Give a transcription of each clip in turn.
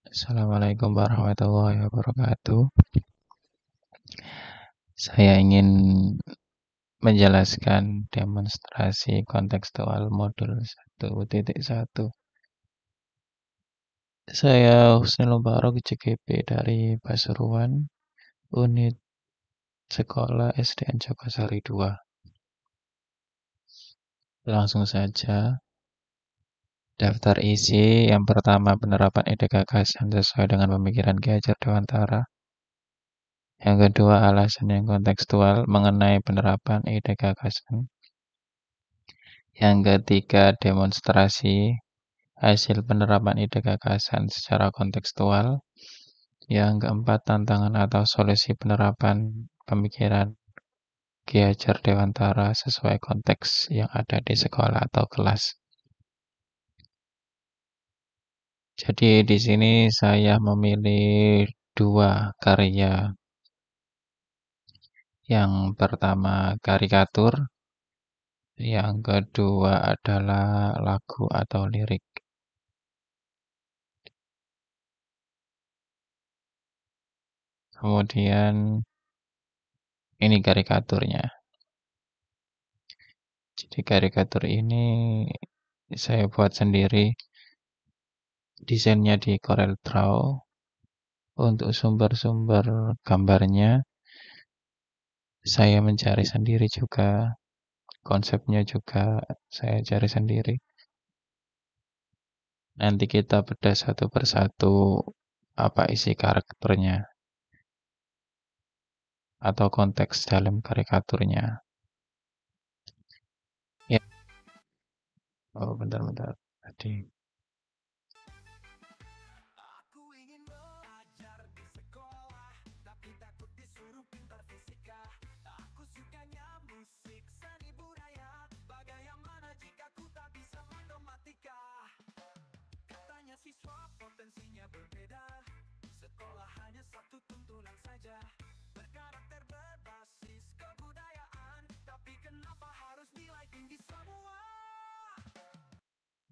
Assalamualaikum warahmatullahi wabarakatuh. Saya ingin menjelaskan demonstrasi kontekstual modul 1.1. Saya Husnul Mubarak JGP dari Pasuruan, unit sekolah SDN Jokasari 2. Langsung saja. Daftar isi yang pertama penerapan ide gagasan sesuai dengan pemikiran Ki Hajar Dewantara. Yang kedua alasan yang kontekstual mengenai penerapan ide gagasan. Yang ketiga demonstrasi hasil penerapan ide gagasan secara kontekstual. Yang keempat tantangan atau solusi penerapan pemikiran Ki Hajar Dewantara sesuai konteks yang ada di sekolah atau kelas. Jadi di sini saya memilih dua karya. Yang pertama karikatur, yang kedua adalah lagu atau lirik. Kemudian ini karikaturnya. Jadi karikatur ini saya buat sendiri. Desainnya di Corel Draw. Untuk sumber-sumber gambarnya saya mencari sendiri juga. Konsepnya juga saya cari sendiri. Nanti kita bedah satu persatu apa isi karakternya atau konteks dalam karikaturnya. Ya. Oh, bentar. Tadi.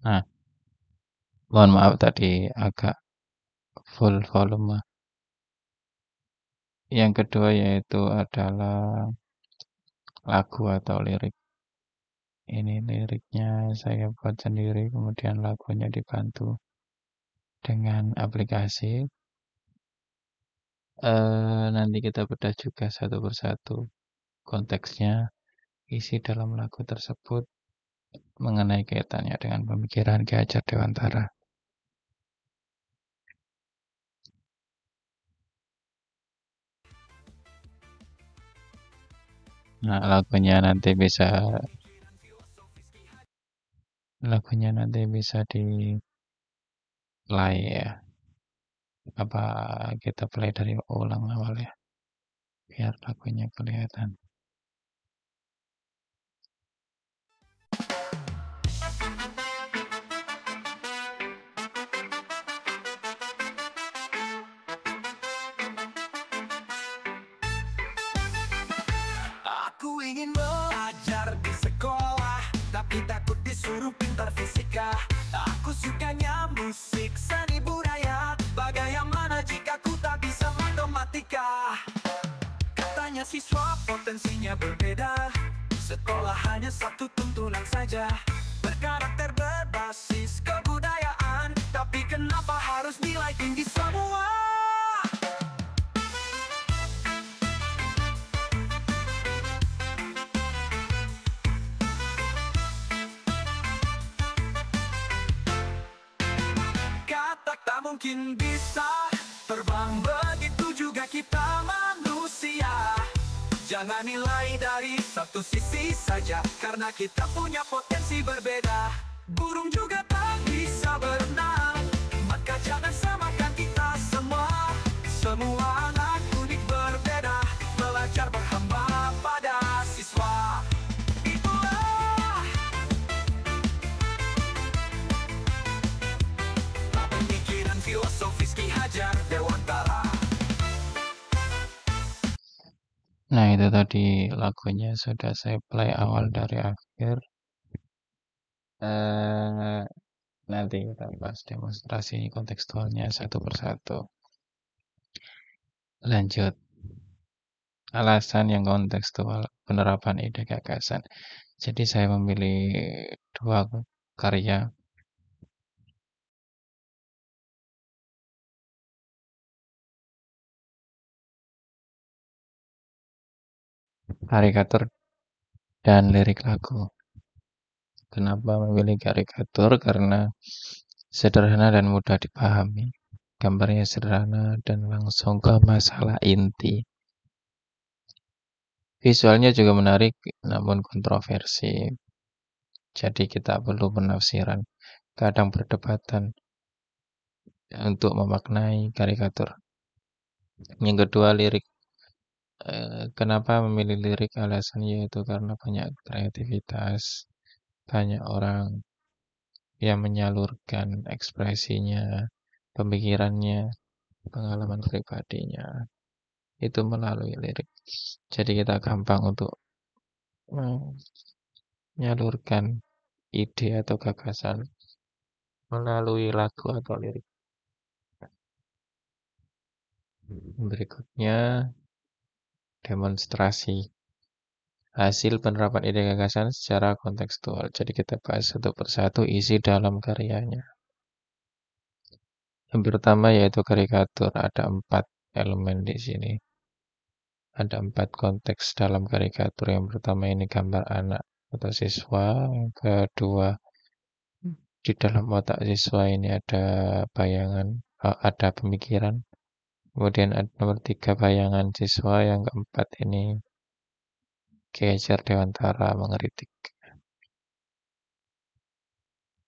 Nah, mohon maaf tadi agak full volume. Yang kedua yaitu adalah lagu atau lirik. Ini liriknya saya buat sendiri, kemudian lagunya dibantu dengan aplikasi. Nanti kita bedah juga satu persatu konteksnya, isi dalam lagu tersebut mengenai kaitannya dengan pemikiran Ki Hajar Dewantara. Nah, lagunya nanti bisa di play ya. Apa kita play dari ulang awal ya, biar lagunya kelihatan. Aku ingin belajar di sekolah, tapi takut disuruh pintar fisika. Aku sukanya musik, seni budaya. Bagaimana jika ku tak bisa matematika? Katanya siswa potensinya berbeda. Sekolah hanya satu tuntunan saja, berkarakter berbasis kebudayaan. Tapi kenapa harus nilai tinggi semua? Tak mungkin bisa terbang, begitu juga kita manusia. Jangan nilai dari satu sisi saja, karena kita punya potensi berbeda. Burung juga tak bisa berenang, maka jangan samakan kita semua. Semua anak unik berbeda, belajar berhamba pada siswa. Filosofis Ki Hajar Dewantara. Nah, itu tadi lagunya sudah saya play awal dari akhir. Nanti kita bahas demonstrasi kontekstualnya satu persatu. Lanjut, alasan yang kontekstual penerapan ide gagasan. Jadi saya memilih dua karya karikatur dan lirik lagu. Kenapa memilih karikatur? Karena sederhana dan mudah dipahami. Gambarnya sederhana dan langsung ke masalah inti. Visualnya juga menarik namun kontroversi. Jadi kita perlu penafsiran, kadang perdebatan untuk memaknai karikatur. Yang kedua, lirik. Kenapa memilih lirik? Alasannya yaitu karena banyak kreativitas, banyak orang yang menyalurkan ekspresinya, pemikirannya, pengalaman pribadinya itu melalui lirik. Jadi kita gampang untuk menyalurkan ide atau gagasan melalui lagu atau lirik. Berikutnya, demonstrasi hasil penerapan ide gagasan secara kontekstual. Jadi kita bahas satu persatu isi dalam karyanya. Yang pertama yaitu karikatur. Ada 4 elemen di sini. Ada 4 konteks dalam karikatur. Yang pertama ini gambar anak atau siswa. Yang kedua, di dalam otak siswa ini ada bayangan, ada pemikiran. Kemudian ada nomor 3 bayangan siswa. Yang keempat ini Ki Dewantara mengkritik.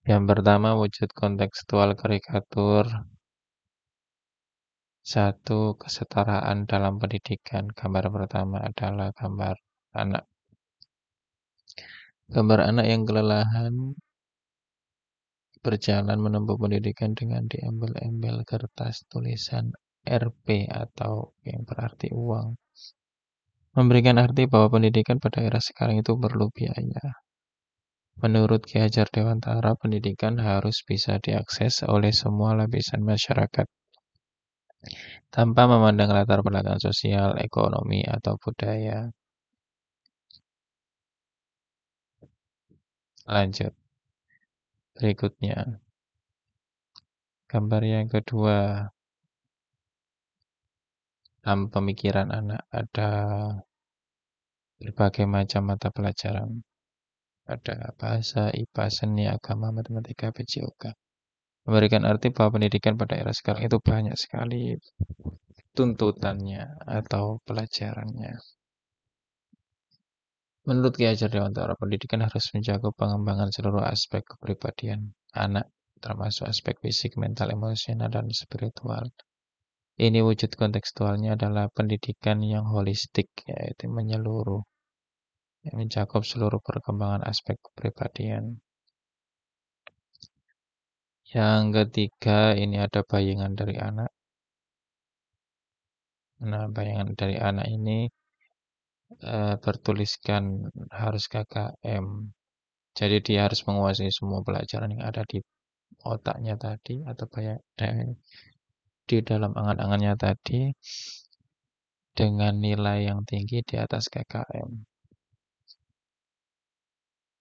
Yang pertama wujud kontekstual karikatur. 1. Kesetaraan dalam pendidikan. Gambar pertama adalah gambar anak. Gambar anak yang kelelahan berjalan menempuh pendidikan dengan diambil-embel kertas tulisan Rp atau yang berarti uang. Memberikan arti bahwa pendidikan pada era sekarang itu perlu biaya. Menurut Ki Hajar Dewantara, pendidikan harus bisa diakses oleh semua lapisan masyarakat tanpa memandang latar belakang sosial, ekonomi, atau budaya. Lanjut, berikutnya. Gambar yang kedua, dalam pemikiran anak ada berbagai macam mata pelajaran. Ada bahasa, IPA, seni, agama, matematika, PJOK. Memberikan arti bahwa pendidikan pada era sekarang itu banyak sekali tuntutannya atau pelajarannya. Menurut Ki Hajar Dewantara, pendidikan harus menjaga pengembangan seluruh aspek kepribadian anak, termasuk aspek fisik, mental, emosional, dan spiritual. Ini wujud kontekstualnya adalah pendidikan yang holistik, yaitu menyeluruh, yang mencakup seluruh perkembangan aspek kepribadian. Yang ketiga, ini ada bayangan dari anak. Nah, bayangan dari anak ini bertuliskan harus KKM. Jadi dia harus menguasai semua pelajaran yang ada di otaknya tadi atau di dalam angan-angannya tadi dengan nilai yang tinggi di atas KKM.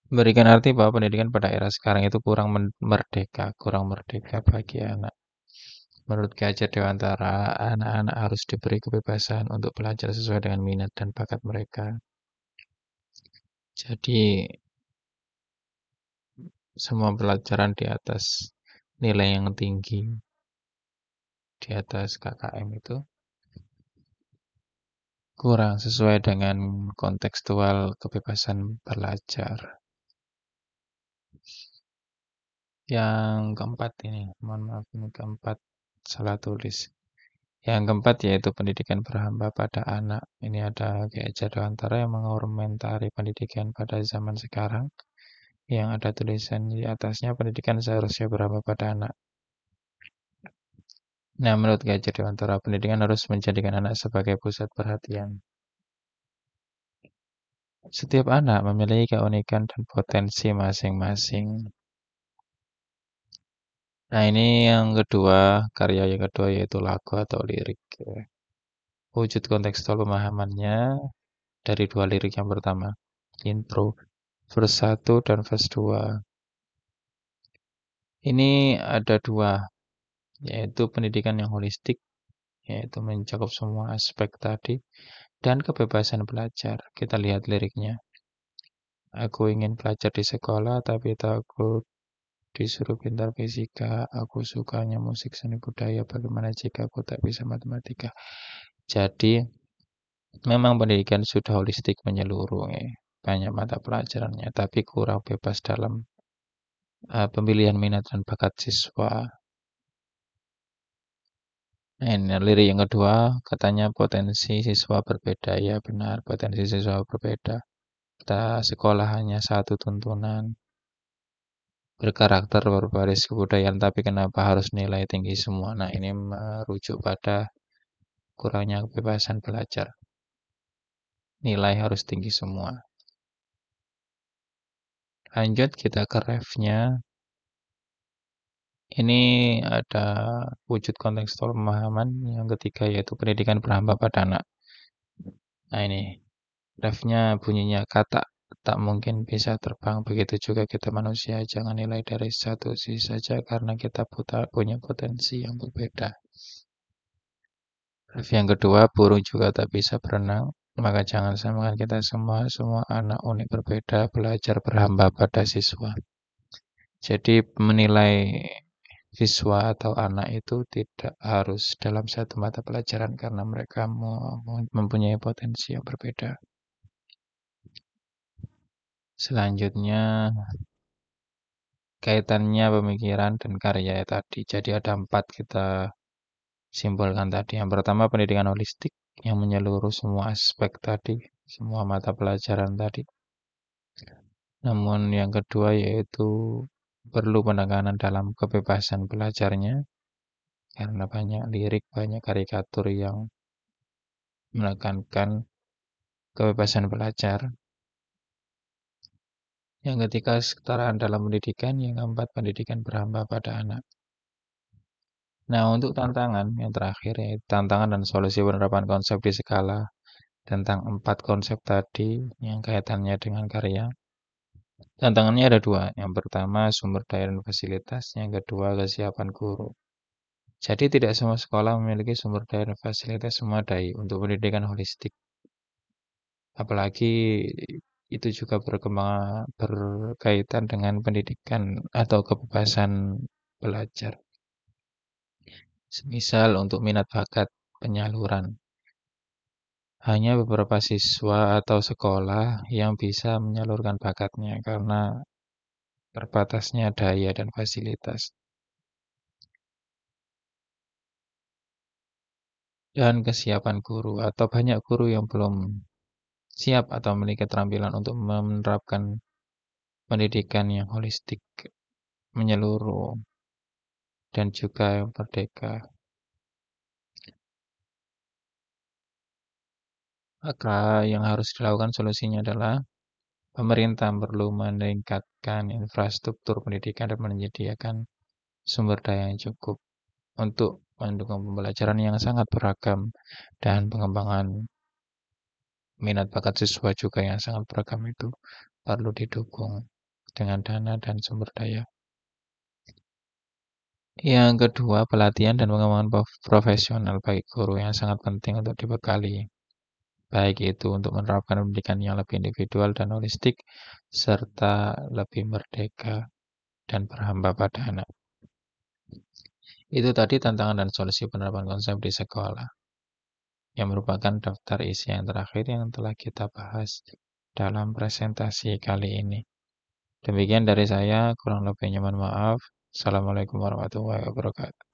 Memberikan arti bahwa pendidikan pada era sekarang itu kurang merdeka bagi anak. Menurut Ki Hajar Dewantara, anak-anak harus diberi kebebasan untuk belajar sesuai dengan minat dan bakat mereka. Jadi semua pelajaran di atas nilai yang tinggi, di atas KKM itu kurang sesuai dengan kontekstual kebebasan belajar. Yang keempat ini, mohon maaf ini keempat salah tulis. Yang keempat yaitu pendidikan berhamba pada anak. Ini ada Ki Hajar Dewantara yang mengomentari pendidikan pada zaman sekarang. Yang ada tulisan di atasnya pendidikan seharusnya berhamba pada anak. Nah, menurut Ki Hajar Dewantara, pendidikan harus menjadikan anak sebagai pusat perhatian. Setiap anak memiliki keunikan dan potensi masing-masing. Nah, ini yang kedua, karya yang kedua yaitu lagu atau lirik. Wujud kontekstual pemahamannya dari dua lirik yang pertama, intro, verse 1 dan verse 2. Ini ada dua, yaitu pendidikan yang holistik, yaitu mencakup semua aspek tadi, dan kebebasan belajar. Kita lihat liriknya. Aku ingin belajar di sekolah, tapi takut disuruh pintar fisika. Aku sukanya musik seni budaya. Bagaimana jika aku tak bisa matematika? Jadi, memang pendidikan sudah holistik menyeluruh, banyak mata pelajarannya, tapi kurang bebas dalam pemilihan minat dan bakat siswa. Nah, ini lirik yang kedua, katanya potensi siswa berbeda. Ya benar, potensi siswa berbeda. Kita sekolah hanya satu tuntunan, berkarakter berbaris kebudayaan, tapi kenapa harus nilai tinggi semua? Nah, ini merujuk pada kurangnya kebebasan belajar. Nilai harus tinggi semua. Lanjut kita ke refnya. Ini ada wujud kontekstual pemahaman yang ketiga yaitu pendidikan berhamba pada anak. Nah, ini refnya bunyinya kata tak mungkin bisa terbang, begitu juga kita manusia, jangan nilai dari satu sisi saja karena kita punya potensi yang berbeda. Ref yang kedua, burung juga tak bisa berenang, maka jangan samakan kita semua anak unik berbeda, belajar berhamba pada siswa. Jadi menilai siswa atau anak itu tidak harus dalam satu mata pelajaran karena mereka mempunyai potensi yang berbeda. Selanjutnya, kaitannya pemikiran dan karya tadi. Jadi ada empat kita simpulkan tadi. Yang pertama pendidikan holistik yang menyeluruh semua aspek tadi, semua mata pelajaran tadi. Namun yang kedua yaitu perlu penekanan dalam kebebasan belajarnya karena banyak lirik, banyak karikatur yang menekankan kebebasan belajar. Yang ketiga kesetaraan dalam pendidikan, yang keempat pendidikan berhamba pada anak. Nah, untuk tantangan yang terakhir yaitu tantangan dan solusi penerapan konsep di skala tentang empat konsep tadi yang kaitannya dengan karya. Tantangannya ada dua. Yang pertama sumber daya dan fasilitas, yang kedua kesiapan guru. Jadi tidak semua sekolah memiliki sumber daya dan fasilitas memadai untuk pendidikan holistik. Apalagi itu juga berkaitan dengan pendidikan atau kebebasan belajar. Semisal untuk minat bakat penyaluran. Hanya beberapa siswa atau sekolah yang bisa menyalurkan bakatnya karena terbatasnya daya dan fasilitas. Dan kesiapan guru atau banyak guru yang belum siap atau memiliki keterampilan untuk menerapkan pendidikan yang holistik, menyeluruh, dan juga merdeka. Maka yang harus dilakukan solusinya adalah pemerintah perlu meningkatkan infrastruktur pendidikan dan menyediakan sumber daya yang cukup untuk mendukung pembelajaran yang sangat beragam dan pengembangan minat bakat siswa juga yang sangat beragam itu perlu didukung dengan dana dan sumber daya. Yang kedua, pelatihan dan pengembangan profesional bagi guru yang sangat penting untuk dibekali. Baik itu untuk menerapkan pendidikan yang lebih individual dan holistik, serta lebih merdeka dan berhamba pada anak. Itu tadi tantangan dan solusi penerapan konsep di sekolah, yang merupakan daftar isi yang terakhir yang telah kita bahas dalam presentasi kali ini. Demikian dari saya, kurang lebihnya mohon maaf. Assalamualaikum warahmatullahi wabarakatuh.